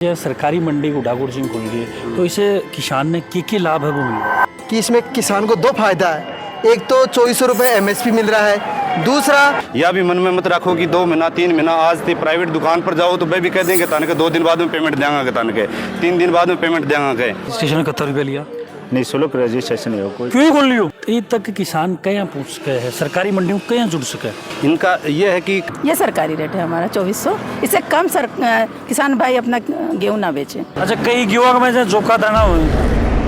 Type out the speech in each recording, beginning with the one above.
यह सरकारी मंडी गुडागुड़ सिंह खुल गई तो इसे किसान ने क्या लाभ है वो मिला कि इसमें किसान को दो फायदा है। एक तो 2400 रुपये MSP मिल रहा है, दूसरा यह भी मन में मत रखो कि 2 महीना 3 महीना आज थी प्राइवेट दुकान पर जाओ तो वे भी कह देंगे तान के 2 दिन बाद में पेमेंट देंगे के तान के 3 दिन बाद में पेमेंट देंगे के स्टेशन में 71 रुपया लिया निःशुल्क रजिस्ट्रेशन है कोई क्यों खोल लियो ये तक किसान कहीं पूछ सके है सरकारी मंडियों में कहीं जुड़ सके। इनका यह है कि ये सरकारी रेट है हमारा 2400। इससे कम किसान भाई अपना गेहूँ ना बेचे। अच्छा कई गेहूँ में जोखा दाना हो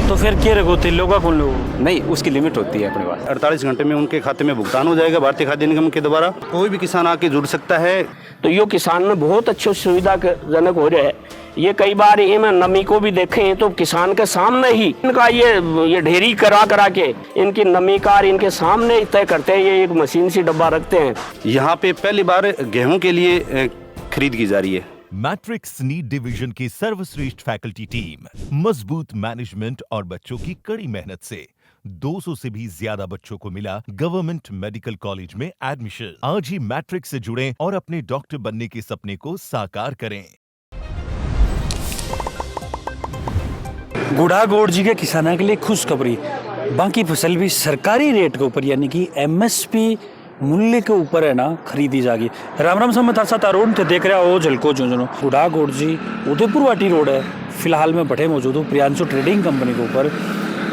तो फिर क्या रखो तेलों का कौन लोग नहीं, उसकी लिमिट होती है अपने पास। 48 घंटे में उनके खाते में भुगतान हो जाएगा भारतीय खाद्य निगम के द्वारा। कोई भी किसान आके जुड़ सकता है। तो यो किसान में बहुत अच्छी सुविधाजनक हो रहा है। ये कई बार इनमें नमी को भी देखें तो किसान के सामने ही इनका ये ढेरी करा के इनकी नमी का इनके सामने ही तय करते हैं। ये एक मशीन सी डब्बा रखते हैं। यहाँ पे पहली बार गेहूं के लिए खरीद की जा रही है। मैट्रिक्स नीट डिवीजन की सर्वश्रेष्ठ फैकल्टी टीम, मजबूत मैनेजमेंट और बच्चों की कड़ी मेहनत से 200 से भी ज्यादा बच्चों को मिला गवर्नमेंट मेडिकल कॉलेज में एडमिशन। आज ही मैट्रिक्स से जुड़ें और अपने डॉक्टर बनने के सपने को साकार करें। गुडागुड़ जी के किसानों के लिए खुशखबरी, बाकी फसल भी सरकारी रेट के ऊपर यानी कि MSP मूल्य के ऊपर है ना खरीदी जाएगी। राम राम समता सा तारुण थे देख रहा हो झलको जो गुडागुड़ जी उदयपुर वाटी रोड है फिलहाल में बैठे मौजूद हूँ प्रियांशु ट्रेडिंग कंपनी के ऊपर।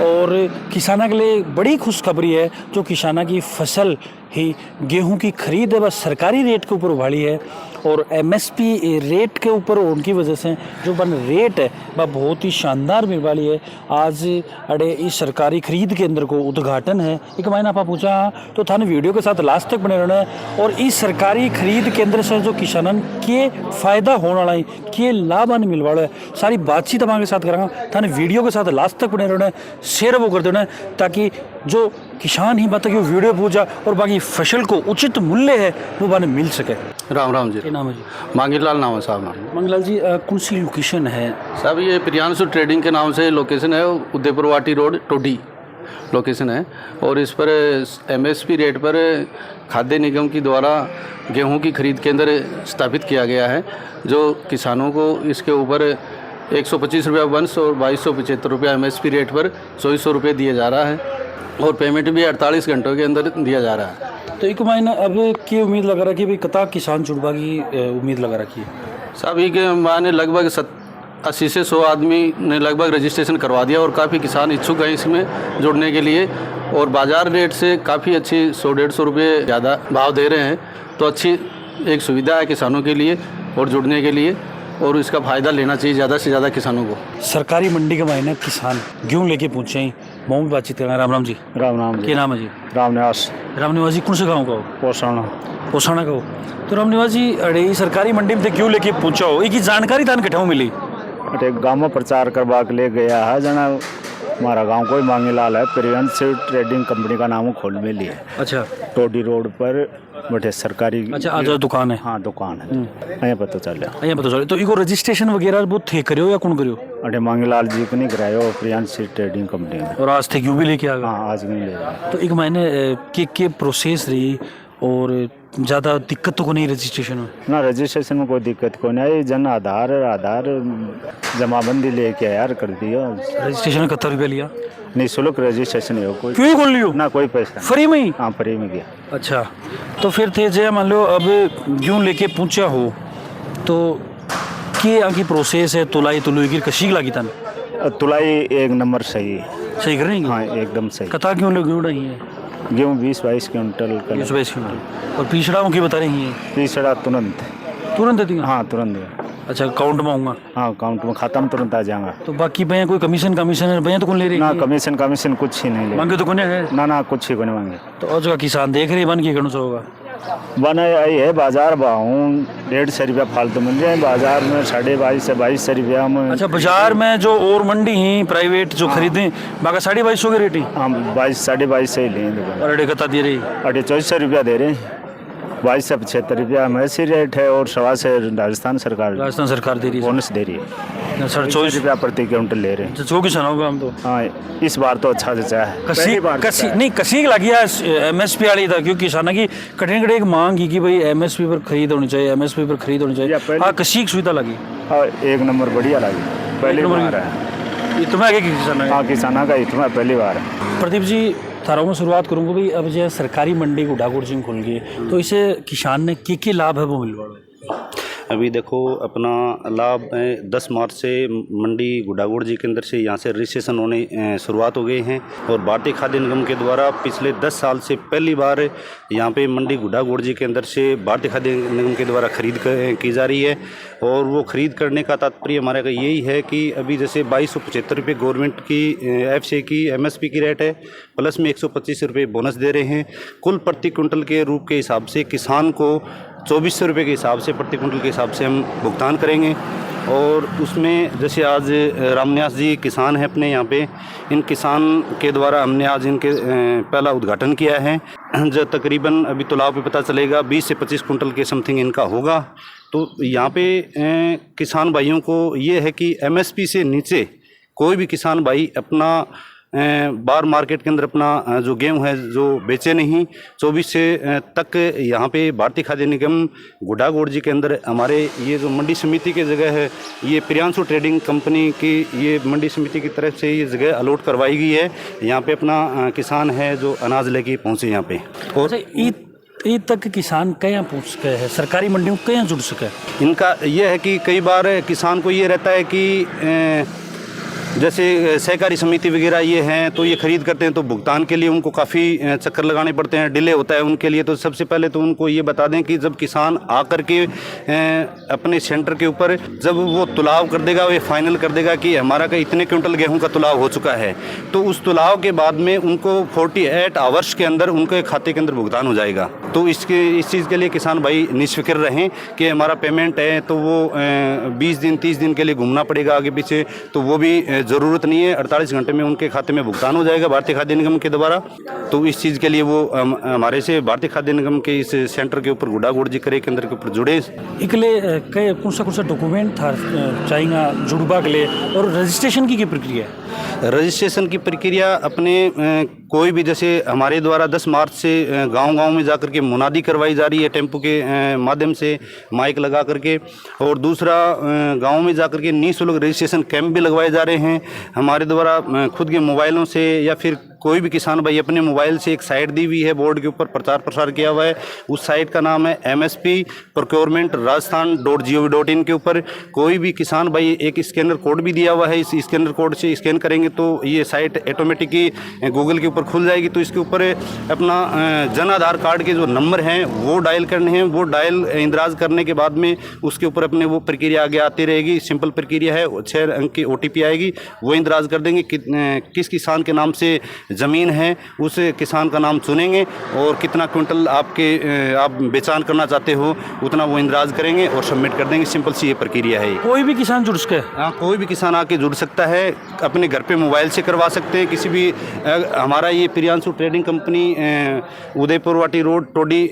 और किसानों के लिए बड़ी खुशखबरी है जो किसानों की फसल ही गेहूं की खरीद है बस सरकारी रेट के ऊपर उभारी है और MSP रेट के ऊपर उनकी वजह से जो बन रेट है वह बहुत ही शानदार मिल वाली है। आज अड़े इस सरकारी खरीद केंद्र को उद्घाटन है। एक महीना आप पूछा तो थाने वीडियो के साथ लास्ट तक बने रहना है और इस सरकारी खरीद केंद्र से जो किसानन के फायदा होने वाला है के लाभ आने मिल वाला है सारी बातचीत हमारे साथ करेंगे। थाने वीडियो के साथ लास्ट तक बने रहना है, शेयर वो कर देना है ताकि जो किसान ही बात कि वीडियो पूछा और बाकी फसल को उचित मूल्य है वो बाने मिल सके। राम राम जी। क्या नाम है जी? मांगीलाल नाम है साहब। नाम मंगलाल जी कौन सी लोकेशन है? साहब ये प्रियांशु ट्रेडिंग के नाम से लोकेशन है, उदयपुर वाटी रोड टोडी लोकेशन है। और इस पर MSP रेट पर खाद्य निगम की द्वारा गेहूं की खरीद केंद्र स्थापित किया गया है जो किसानों को इसके ऊपर 125 रुपया वंश और 2275 रुपया MSP रेट पर 2400 रुपये दिया जा रहा है और पेमेंट भी 48 घंटों के अंदर दिया जा रहा है। तो एक महीना अब की उम्मीद लगा रखी भाई कता किसान जुड़वा की उम्मीद लगा रखी है? साहब ये माने लगभग 80 से 100 आदमी ने लगभग रजिस्ट्रेशन करवा दिया और काफ़ी किसान इच्छुक हैं इसमें जुड़ने के लिए और बाज़ार रेट से काफ़ी अच्छी 100-150 रुपये ज़्यादा भाव दे रहे हैं। तो अच्छी एक सुविधा है किसानों के लिए और जुड़ने के लिए और इसका फ़ायदा लेना चाहिए ज़्यादा से ज़्यादा किसानों को। सरकारी मंडी के महीने किसान गेहूँ लेके पहुँचे ही मोम भी बातचीत करेंगे। राम राम जी। राम राम जी। क्या नाम है जी? रामनिवास। रामनिवास जी कौन से गाँव का हो? पोषण पोसाना का हो। तो रामनिवास जी अरे सरकारी मंडी में क्यों लेके पहुँचा हो एक जानकारी थान कटाऊ मिली? अरे गाँव में प्रचार करवा के ले गया है जना हमारा गांव कोई मांगीलाल है प्रियांशु ट्रेडिंग कंपनी का नाम खोल में लिए। अच्छा टोडी रोड पर बैठे सरकारी। अच्छा आज दुकान है? हाँ दुकान है। यहाँ पता चल तो इको रजिस्ट्रेशन वगैरह वो थे करियो या कौन करियो? अरे मांगीलाल जी को नहीं करायो प्रियांशु ट्रेडिंग कंपनी में। और आज थे क्यों भी लेके आ गए? हाँ आज नहीं ले। तो एक महीने के प्रोसेस रही और ज़्यादा दिक्कत तो को नहीं रजिस्ट्रेशन में? ना रजिस्ट्रेशन में कोई दिक्कत को नहीं आई। जन आधार जमाबंदी लेके यार कर दिया। रजिस्ट्रेशन में 71 रुपया लिया? निःशुल्क रजिस्ट्रेशन है कोई। क्यों खोल लियो? ना कोई पैसा फ्री में ही? हाँ फ्री में गया। अच्छा तो फिर थे जय मान लो अब यूँ लेके पूछा हो तो क्या आगे प्रोसेस है तुलाई की कशी लगी था? तुलाई एक नंबर सही है। सही कर रही? हाँ एकदम सही। कथा क्यों लोग क्यों रही है? गेहूँ 20-22 क्विंटल 20-22 क्विंटल और पिछड़ाओं की बता रही है? पिछड़ा तुरंत तुरंत देती? हाँ तुरंत। अच्छा अकाउंट में आऊँगा? हाँ अकाउंट में खाता में तुरंत आ जाएगा। तो बाकी भैया कोई कमीशन भैया तो कौन ले रही ना है? कमीशन कुछ ही नहीं ले मांगे तो कौन है? ना कुछ ही को नहीं मांगे। तो और जो किसान देख रहे बन के करना होगा बना आई है बाजार भाव 150 रुपया फालतू मिल जाए बाजार में 22.5 से 22 रुपया में। अच्छा बाजार में जो और मंडी ही प्राइवेट जो खरीदें बाका 2250 के रेट ही? हाँ 22-22.5 से ही लें दुकान। और अड़े कता दे रही? अरे 2400 रुपया दे रहे हैं। 22 से 75 रुपया मैसी रेट है और 1.25 से राजस्थान सरकार दे रही है बोनस दे रही है। 24 रुपया प्रति क्विंटल ले रहे हैं। जो किसान होगा हम तो हाँ इस बार तो अच्छा जचा है। कसी लगी है MSP वाली था क्योंकि किसानों की कठिन एक मांग की कि भाई MSP पर खरीद होनी चाहिए MSP पर खरीद होनी चाहिए। हाँ कसी सुविधा लगी और एक नंबर बढ़िया लगी, पहली नंबर बार है। इतना आगे की किसान है। हाँ, किसाना का इतना पहली बार है। प्रदीप जी, थारों में शुरुआत करूँगा भाई। अब जो सरकारी मंडी गुडागुड़ जी खुल गई, तो इसे किसान ने के लाभ है वो मिल रहा है? अभी देखो अपना लाभ 10 मार्च से मंडी गुडागुड़ जी के अंदर से यहाँ से रजिस्ट्रेशन होने शुरुआत हो गए हैं। और भारतीय खाद्य निगम के द्वारा पिछले 10 साल से पहली बार यहाँ पे मंडी गुडागुड़ जी के अंदर से भारतीय खाद्य निगम के द्वारा खरीद की जा रही है। और वो खरीद करने का तात्पर्य हमारे का यही है कि अभी जैसे 2275 रुपये गवर्नमेंट की एफसीआई की MSP की रेट है, प्लस में 125 रुपये बोनस दे रहे हैं। कुल प्रति क्विंटल के रूप के हिसाब से किसान को 2400 रुपये के हिसाब से प्रति क्विंटल के हिसाब से हम भुगतान करेंगे। और उसमें जैसे आज रामन्यास जी किसान हैं अपने यहाँ पे, इन किसान के द्वारा हमने आज इनके पहला उद्घाटन किया है। जो तकरीबन अभी तुलाव पे पता चलेगा 20 से 25 कुंटल के समथिंग इनका होगा। तो यहाँ पे किसान भाइयों को ये है कि MSP से नीचे कोई भी किसान भाई अपना बाहर मार्केट के अंदर अपना जो गेहूँ है जो बेचे नहीं। 24 से तक यहाँ पे भारतीय खाद्य निगम गुडागुड़ जी के अंदर हमारे ये जो मंडी समिति की जगह है, ये प्रियांशु ट्रेडिंग कंपनी की ये मंडी समिति की तरफ से ये जगह अलॉट करवाई गई है। यहाँ पे अपना किसान है जो अनाज लेके पहुँचे यहाँ पे। और ईद तक किसान कहाँ पहुँच गए हैं, सरकारी मंडियों कहाँ जुड़ सके? इनका ये है कि कई बार किसान को ये रहता है कि जैसे सहकारी समिति वगैरह ये हैं तो ये खरीद करते हैं, तो भुगतान के लिए उनको काफ़ी चक्कर लगाने पड़ते हैं, डिले होता है उनके लिए। तो सबसे पहले तो उनको ये बता दें कि जब किसान आकर के अपने सेंटर के ऊपर जब वो तुलाव कर देगा, वो फाइनल कर देगा कि हमारा का इतने क्विंटल गेहूं का तुलाव हो चुका है, तो उस तुलाव के बाद में उनको 48 आवर्स के अंदर उनके खाते के अंदर भुगतान हो जाएगा। तो इस चीज़ के लिए किसान भाई निश्फिक्र रहें कि हमारा पेमेंट है तो वो 20 दिन 30 दिन के लिए घूमना पड़ेगा आगे पीछे, तो वो भी ज़रूरत नहीं है। 48 घंटे में उनके खाते में भुगतान हो जाएगा भारतीय खाद्य निगम के द्वारा। तो इस चीज़ के लिए वो हमारे से भारतीय खाद्य निगम के इस सेंटर के ऊपर गुडागुड़ जी करे के अंदर के ऊपर जुड़े। इकले कौन सा डॉक्यूमेंट था चाहिए जुड़वा के लिए, और रजिस्ट्रेशन की प्रक्रिया है? रजिस्ट्रेशन की प्रक्रिया अपने कोई भी जैसे हमारे द्वारा 10 मार्च से गांव-गांव में जाकर के मुनादी करवाई जा रही है टेम्पो के माध्यम से माइक लगा करके। और दूसरा गांव में जाकर के निःशुल्क रजिस्ट्रेशन कैंप भी लगवाए जा रहे हैं हमारे द्वारा। खुद के मोबाइलों से या फिर कोई भी किसान भाई अपने मोबाइल से एक साइट दी हुई है, बोर्ड के ऊपर प्रचार प्रसार किया हुआ है। उस साइट का नाम है MSP प्रोक्योरमेंट rajasthan.gov.in के ऊपर कोई भी किसान भाई एक स्कैनर कोड भी दिया हुआ है। इस स्कैनर कोड से स्कैन करेंगे तो ये साइट ऑटोमेटिक ही गूगल के ऊपर खुल जाएगी। तो इसके ऊपर अपना जन आधार कार्ड के जो नंबर हैं वो डायल करने हैं। वो डायल इंदराज करने के बाद में उसके ऊपर अपने वो प्रक्रिया आगे आती रहेगी। सिंपल प्रक्रिया है, 6 अंक की OTP आएगी, वो इंदराज कर देंगे। किस किसान के नाम से ज़मीन है उस किसान का नाम चुनेंगे और कितना क्विंटल आप बेचान करना चाहते हो उतना वो इंदराज करेंगे और सबमिट कर देंगे। सिंपल सी ये प्रक्रिया है। कोई भी किसान जुड़ सके? हाँ, कोई भी किसान आके जुड़ सकता है, अपने घर पे मोबाइल से करवा सकते हैं। किसी भी हमारा ये प्रियांशु ट्रेडिंग कंपनी उदयपुर वाटी रोड टोडी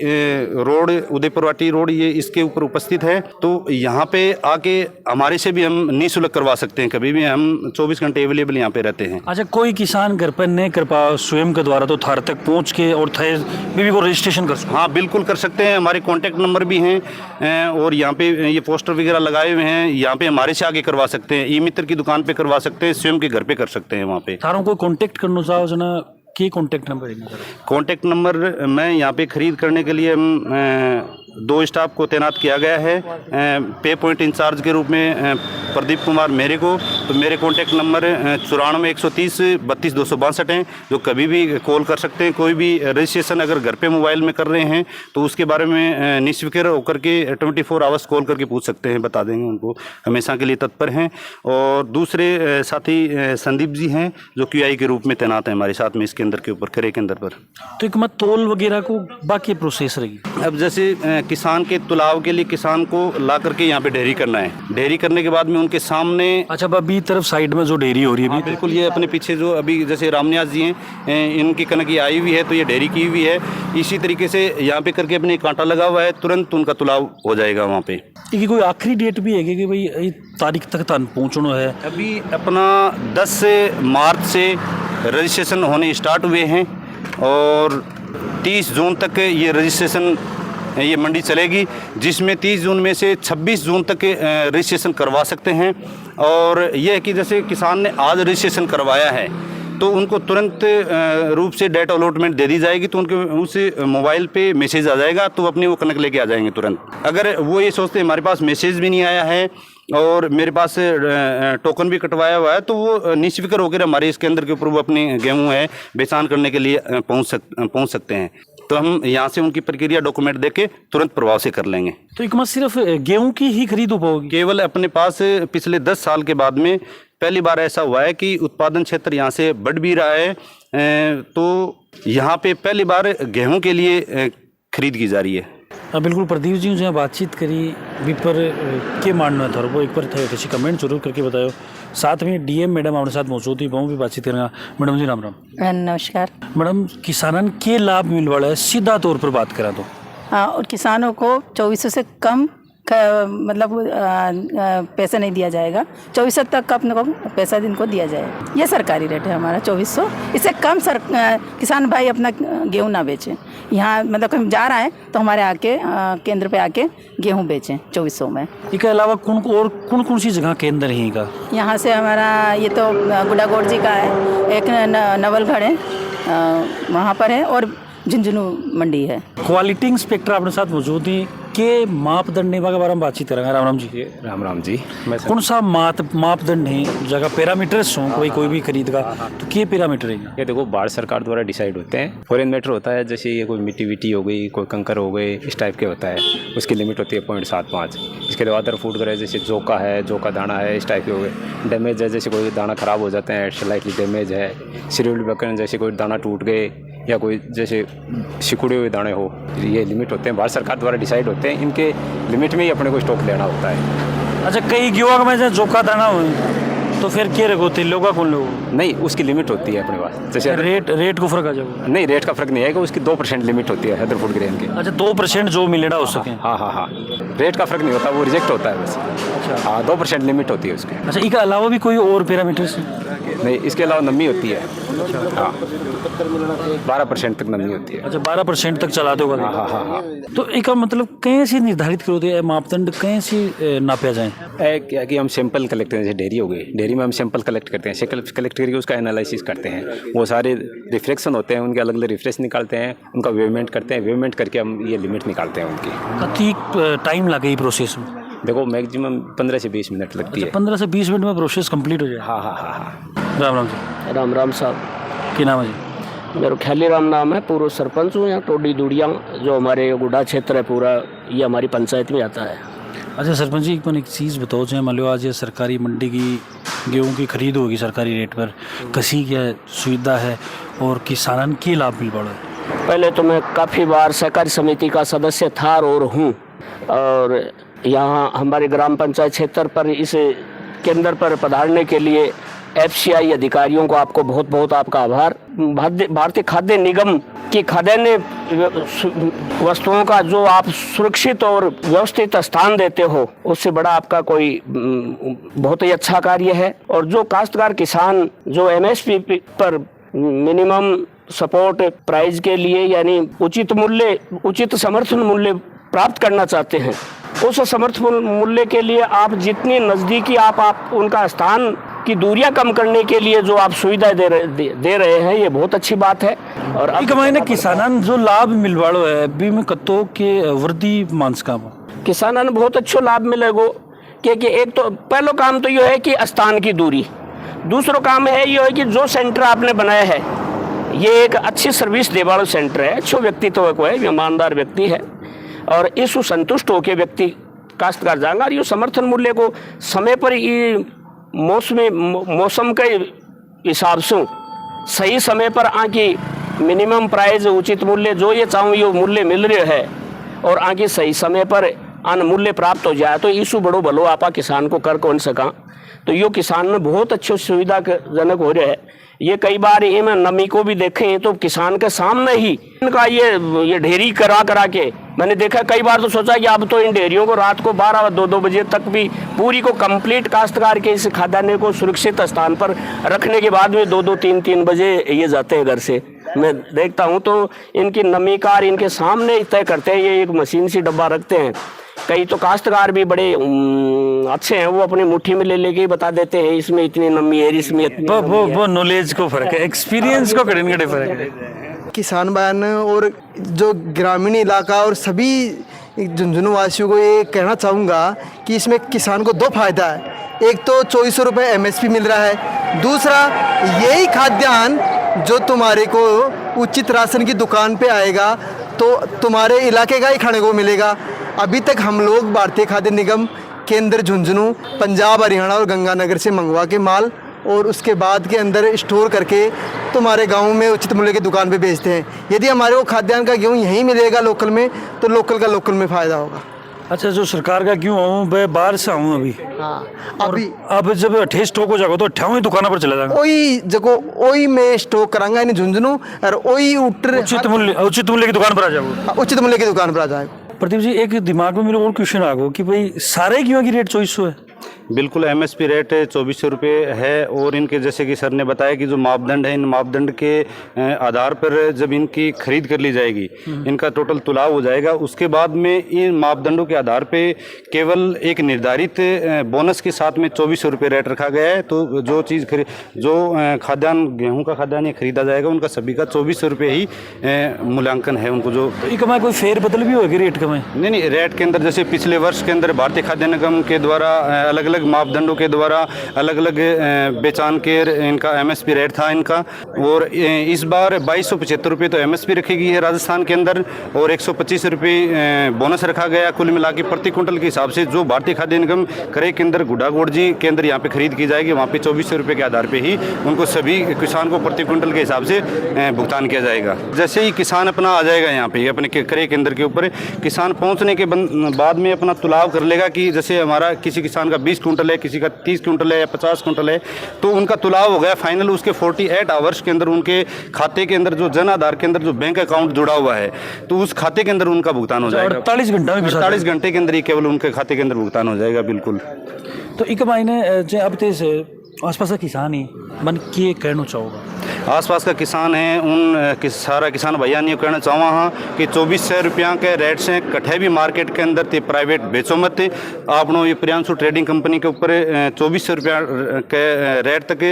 रोड उदयपुर वाटी रोड ये इसके ऊपर उपस्थित है। तो यहाँ पे आके हमारे से भी हम निःशुल्क करवा सकते हैं, कभी भी हम 24 घंटे अवेलेबल यहाँ पे रहते हैं। अच्छा, कोई किसान घर पर नहीं कर पाओ स्वयं के द्वारा, तो थार तक पहुँच के और थे भी वो रजिस्ट्रेशन कर सकते? हाँ, बिल्कुल कर सकते हैं। हमारे कॉन्टैक्ट नंबर भी हैं और यहाँ पे ये पोस्टर वगैरह लगाए हुए हैं। यहाँ पे हमारे से आगे करवा सकते हैं, ई मित्र की दुकान पे करवा सकते हैं, स्वयं के घर पे कर सकते हैं। वहाँ पे थारों को कॉन्टैक्ट करना चाहो जना की कॉन्टैक्ट नंबर? कॉन्टैक्ट नंबर मैं यहाँ पे खरीद करने के लिए 2 स्टाफ को तैनात किया गया है। पे पॉइंट इंचार्ज के रूप में प्रदीप कुमार मेरे को। तो मेरे कॉन्टैक्ट नंबर 94 130 32 262 हैं, जो कभी भी कॉल कर सकते हैं। कोई भी रजिस्ट्रेशन अगर घर पे मोबाइल में कर रहे हैं तो उसके बारे में निश्फिक्र होकर के 24 आवर्स कॉल करके पूछ सकते हैं, बता देंगे उनको, हमेशा के लिए तत्पर हैं। और दूसरे साथी संदीप जी हैं जो QI के रूप में तैनात हैं हमारे साथ में इसके अंदर के ऊपर करे के अंदर पर। तो एक मत तोल वगैरह को बाकी प्रोसेस रहेगी? अब जैसे किसान के तुलाव के लिए किसान को ला करके यहाँ पे डेयरी करना है। डेयरी करने के बाद में उनके सामने अच्छा, अभी तरफ साइड में जो डेयरी हो रही है? हाँ, बिल्कुल। ये अपने पीछे जो अभी जैसे रामन्यास जी हैं, इनकी कनक ये आई हुई है तो ये डेयरी की हुई है। इसी तरीके से यहाँ पे करके अपने कांटा लगा हुआ है, तुरंत उनका तुलाव हो जाएगा वहाँ पे। कोई आखिरी डेट भी है कि भाई तारीख तक तन पहुँचना है? अभी अपना 10 मार्च से रजिस्ट्रेशन होने स्टार्ट हुए हैं और 30 जून तक ये रजिस्ट्रेशन ये मंडी चलेगी, जिसमें 30 जून में से 26 जून तक रजिस्ट्रेशन करवा सकते हैं। और यह है कि जैसे किसान ने आज रजिस्ट्रेशन करवाया है तो उनको तुरंत रूप से डेटा अलॉटमेंट दे दी जाएगी, तो उनके उस मोबाइल पे मैसेज आ जाएगा, तो अपने वो कनक लेके आ जाएंगे तुरंत। अगर वो ये सोचते हैं हमारे पास मैसेज भी नहीं आया है और मेरे पास टोकन भी कटवाया हुआ है, तो वो निश्चिफिक्र होकर हमारे इसके अंदर के ऊपर वो अपनी गेहूँ है बेचान करने के लिए पहुँच सकते हैं। तो हम यहाँ से उनकी प्रक्रिया डॉक्यूमेंट देके तुरंत प्रभाव से कर लेंगे। तो एक मत सिर्फ गेहूं की ही खरीद हो पाओगी? केवल अपने पास पिछले 10 साल के बाद में पहली बार ऐसा हुआ है कि उत्पादन क्षेत्र यहाँ से बढ़ भी रहा है, तो यहाँ पे पहली बार गेहूं के लिए खरीद की जा रही है। बिल्कुल प्रदीप जी जो बातचीत करी भी पर के मानना है थोड़ा वो एक बार किसी कमेंट जरूर करके बताओ। साथ में डीएम मैडम हमारे साथ मौजूद थी, वो भी बातचीत करेंगे। मैडम जी राम राम। नमस्कार। मैडम किसानन के लाभ मिल वाला है सीधा तौर पर बात करा तो? हाँ, और किसानों को 2400 से कम मतलब पैसा नहीं दिया जाएगा। 2400 तक का अपने को पैसा इनको दिया जाएगा। ये सरकारी रेट है हमारा 2400। इससे कम किसान भाई अपना गेहूं ना बेचें। यहाँ मतलब कहीं जा रहा है तो हमारे आके केंद्र पे आके गेहूं बेचें 2400 में। इसके अलावा कौन सी जगह केंद्र है का? यहाँ से हमारा ये तो गुडागोड़ जी का है, एक नवलगढ़ है वहाँ पर है, और झुंझुनू मंडी है। क्वालिटी इंस्पेक्टर अपने साथ मौजूद हैं के मापदंड के बारे में बातचीत करेंगे। राम राम जी। राम राम जी। कौन सा मापदंड है जगह पैरामीटर्स हों कोई भी खरीद का, तो क्या पैरामीटर है? ये देखो भारत सरकार द्वारा डिसाइड होते हैं। फॉरेन मैटर होता है, जैसे ये कोई मिट्टी विट्टी हो गई, कोई कंकर हो गए, इस टाइप के होता है, उसकी लिमिट होती है 0.75। इसके अलावा अदर फूड ग्रेड जैसे जोका है, जोका दाना है, इस टाइप के हो गए। डैमेज है, जैसे कोई दाना ख़राब हो जाते हैं, स्लाइटली डैमेज है। सीरियल बकन जैसे कोई दाना टूट गए या कोई जैसे सिकुड़े हुए दाने हो, ये लिमिट होते हैं भारत सरकार द्वारा डिसाइड होते हैं। इनके लिमिट में ही अपने को स्टॉक लेना होता है। अच्छा, कई गेहूँ में जो जोका दाना हो तो फिर क्या रखोते लोग कौन लोग? नहीं, उसकी लिमिट होती है अपने पास। जैसे रेट को फर्क आ जाएगा? नहीं, रेट का फर्क नहीं आएगा, उसकी 2% लिमिट होती है अदर फूड ग्रेन की। अच्छा, 2% जो मिलेगा हो सके? हाँ, रेट का फर्क नहीं होता, वो रिजेक्ट होता है बस। अच्छा, हाँ, 2% लिमिट होती है उसकी। अच्छा, इसके अलावा भी कोई और पैरामीटर्स? नहीं, इसके अलावा नमी होती है। हाँ, 12% तक नमी होती है। अच्छा, 12% तक चला दो? हाँ। तो एक मतलब कैसे निर्धारित करोगे मापदंड, कैसे नापा जाए? क्या कि हम सैंपल कलेक्ट करते हैं, जैसे डेयरी हो गई, डेयरी में हम सैंपल कलेक्ट करते हैं, कलेक्ट करके उसका एनालिसिस करते हैं। वो सारे रिफ्लेक्शन होते हैं, उनके अलग अलग रिफ्रेश निकालते हैं, उनका वेवमेंट करते हैं, वेवमेंट करके हम ये लिमिट निकालते हैं उनकी। कितनी टाइम लगे प्रोसेस में? देखो मैक्सिमम 15 से 20 मिनट लगती है। 15 से 20 मिनट में प्रोसेस कंप्लीट हो जाए? हाँ। राम राम जी। राम राम साहब। क्या नाम है जी? मेरा ख्याली राम नाम है, पूर्व सरपंच हूँ यहाँ टोडी दुड़िया, जो हमारे गुडा क्षेत्र है पूरा, ये हमारी पंचायत में आता है। अच्छा सरपंच जी, एक चीज़ बताओ, चाहे मान लो आज ये सरकारी मंडी की गेहूं की खरीद होगी सरकारी रेट पर, कसी क्या सुविधा है और किसानन के लाभ मिल पड़ा है? पहले तो मैं काफ़ी बार सहकारी समिति का सदस्य था और हूँ, और यहाँ हमारे ग्राम पंचायत क्षेत्र पर इस केंद्र पर पधारने के लिए FCI अधिकारियों को आपको बहुत बहुत आपका आभार। भारतीय खाद्य निगम की खाद्यान्न वस्तुओं का जो आप सुरक्षित और व्यवस्थित स्थान देते हो, उससे बड़ा आपका कोई बहुत ही अच्छा कार्य है। और जो काश्तकार किसान जो MSP पर मिनिमम सपोर्ट प्राइस के लिए यानी उचित समर्थन मूल्य प्राप्त करना चाहते हैं, उस समर्थन मूल्य के लिए आप जितनी नज़दीकी आप उनका स्थान की दूरियां कम करने के लिए जो आप सुविधा दे रहे हैं, ये बहुत अच्छी बात है। और अब मैंने किसानन जो लाभ मिलवाड़ो है अभी में कतो के वृद्धि मांस का किसानन बहुत अच्छो लाभ मिलेगो, क्योंकि एक तो पहला काम तो ये है कि स्थान की दूरी, दूसरा काम है ये है कि जो सेंटर आपने बनाया है ये एक अच्छी सर्विस दे वाला सेंटर है, अच्छो व्यक्तित्व को है, ईमानदार व्यक्ति है, और इस संतुष्ट होकर व्यक्ति काश्तकार जाएगा। और ये समर्थन मूल्य को समय पर ये मौसम के हिसाब से सही समय पर आके मिनिमम प्राइस उचित मूल्य जो ये चाहूँ ये मूल्य मिल रहे है, और आगे सही समय पर अन्न मूल्य प्राप्त हो जाए, तो इशू बड़ो भलो आपा किसान को कर कौन सका। तो यो किसान में बहुत अच्छी सुविधाजनक हो रहा है। ये कई बार इनमें नमी को भी देखें तो किसान के सामने ही इनका ये ढेरी करा के मैंने देखा कई बार तो सोचा कि अब तो इन डेयरियों को रात को 12-2 बजे तक भी पूरी को कंप्लीट काश्तकार के इस खाद्यान्न को सुरक्षित स्थान पर रखने के बाद में 2-3 बजे ये जाते हैं घर से। मैं देखता हूँ तो इनकी नमी कार इनके सामने तय करते हैं, ये एक मशीन सी डब्बा रखते हैं। कई तो काश्तकार भी बड़े अच्छे हैं, वो अपनी मुट्ठी में ले लेके बता देते हैं इसमें इतनी नमी है, इसमें इतनी वो नॉलेज को फर्क है, एक्सपीरियंस को कड़े फर्क है। किसान भाई और जो ग्रामीण इलाका और सभी झुंझुनू वासियों को ये कहना चाहूँगा कि इसमें किसान को दो फायदा है। एक तो 2400 रुपये MSP मिल रहा है, दूसरा यही खाद्यान्न जो तुम्हारे को उचित राशन की दुकान पे आएगा तो तुम्हारे इलाके का ही खाने को मिलेगा। अभी तक हम लोग भारतीय खाद्य निगम केंद्र झुंझुनू पंजाब, हरियाणा और गंगानगर से मंगवा के माल और उसके बाद के अंदर स्टोर करके तुम्हारे गांव में उचित मूल्य की दुकान पे बेचते हैं। यदि हमारे को खाद्यान्न का गेहूँ यहीं मिलेगा लोकल में तो लोकल का लोकल में फ़ायदा होगा। अच्छा, जो सरकार का क्यों आऊँ, मैं बाहर से आऊँ अभी। हाँ, अभी अब जब 28 स्टॉक हो जाएगा तो 28 दुकानों पर चला जाएगा। वही जगह वही मैं स्टॉक करांगा इन झुंझुनू और वही उचित मूल्य की दुकान पर आ जाओगे। उचित मूल्य की दुकान पर आ जाएगा। प्रदीप जी, एक दिमाग में मेरे और क्वेश्चन आ गया कि भाई सारे गेहूं की रेट 2400 है। बिल्कुल MSP रेट 2400 रुपये है और इनके जैसे कि सर ने बताया कि जो मापदंड है, इन मापदंड के आधार पर जब इनकी खरीद कर ली जाएगी, इनका टोटल तुलाव हो जाएगा, उसके बाद में इन मापदंडों के आधार पे केवल एक निर्धारित बोनस के साथ में 2400 रुपये रेट रखा गया है। तो जो चीज़ जो खाद्यान्न गेहूँ का खाद्यान्न खरीदा जाएगा उनका सभी का 2400 रुपये ही मूल्यांकन है उनको। जो कमाई कोई फेर बदल भी होगी रेट कमाई? नहीं, रेट के अंदर जैसे पिछले वर्ष के अंदर भारतीय खाद्य निगम के द्वारा अलग अलग मापदंडों के द्वारा अलग अलग बेचान के इनका MSP रेट था इनका, और इस बार 2275 रुपये तो MSP रखी गई है राजस्थान के अंदर और 125 रुपये बोनस रखा गया। कुल मिला के प्रति क्विंटल के हिसाब से जो भारतीय खाद्य निगम करे के अंदर गुडागोड़ जी के अंदर यहाँ पे खरीद की जाएगी, वहाँ पे 2400 रुपये के आधार पे ही उनको सभी किसान को प्रति क्विंटल के हिसाब से भुगतान किया जाएगा। जैसे ही किसान अपना आ जाएगा यहाँ पे अपने करे केंद्र के ऊपर, किसान पहुँचने के बाद में अपना तुलाव कर लेगा कि जैसे हमारा किसी किसान का 20 क्विंटल है, किसी का 30 क्विंटल है या 50 क्विंटल है, तो उनका तुलाव हो गया फाइनल। उसके 48 आवर्स के अंदर उनके खाते के अंदर जो जन आधार के अंदर जो बैंक अकाउंट जुड़ा हुआ है तो उस खाते के अंदर उनका भुगतान हो जाएगा। 48 घंटे के अंदर ही केवल उनके खाते के अंदर भुगतान हो जाएगा। बिल्कुल। तो एक महीने अब तेज आसपास का किसान ही मन के कहना चाहोगा? आसपास का किसान है उन सारा किसान भैया ने कहना चाहूँ हाँ कि 2400 रुपया के रेट से कठे भी मार्केट के अंदर थे प्राइवेट बेचो मत। आपनो ये प्रियांशु ट्रेडिंग कंपनी के ऊपर 2400 रुपया के रेट तक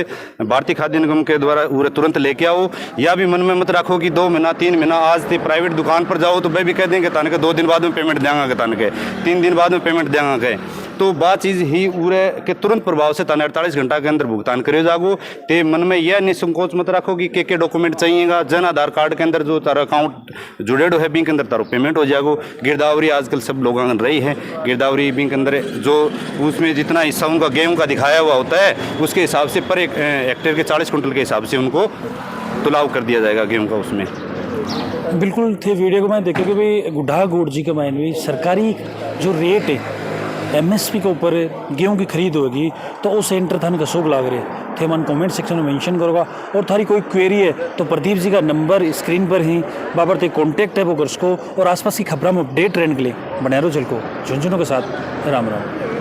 भारतीय खाद्य निगम के द्वारा तुरंत लेके आओ। या भी मन में मत रखो कि 2 महीना 3 महीना आज थे प्राइवेट दुकान पर जाओ तो भाई भी कह देंगे तान के 2 दिन बाद में पेमेंट देंगे, तान के 3 दिन बाद में पेमेंट देंगे। तो बात चीज़ ही उरे के तुरंत प्रभाव से ताने 48 घंटा के अंदर भुगतान करे जागो। ते मन में यह निसंकोच मत रखो कि के डॉक्यूमेंट चाहिएगा। जन आधार कार्ड के अंदर जो तारा अकाउंट जुड़े है बैंक के अंदर तारो पेमेंट हो जाएगो। गिरदावरी आजकल सब लोग रही है, गिरदावरी बैंक के अंदर जो उसमें जितना हिस्सा उनका गेहूँ का दिखाया हुआ होता है उसके हिसाब से पर एक हेक्टेयर के 40 कुंटल के हिसाब से उनको तुलाव कर दिया जाएगा गेहूँ का। उसमें बिल्कुल थे वीडियो को मैं देखे कि भाई गुडागोड़ जी के मायने भी सरकारी जो रेट है MSP के ऊपर गेहूं की खरीद होगी तो वो सेंटर थाने का शोक लाग रहे थे। मन कमेंट सेक्शन में मेंशन करोगा और थारी कोई क्वेरी है तो प्रदीप जी का नंबर स्क्रीन पर ही बाबर ते कॉन्टैक्ट है वो कर उसको। और आसपास की खबरों में अपडेट रहने के लिए बने रहो। झलको झुंझुनू के साथ। राम राम।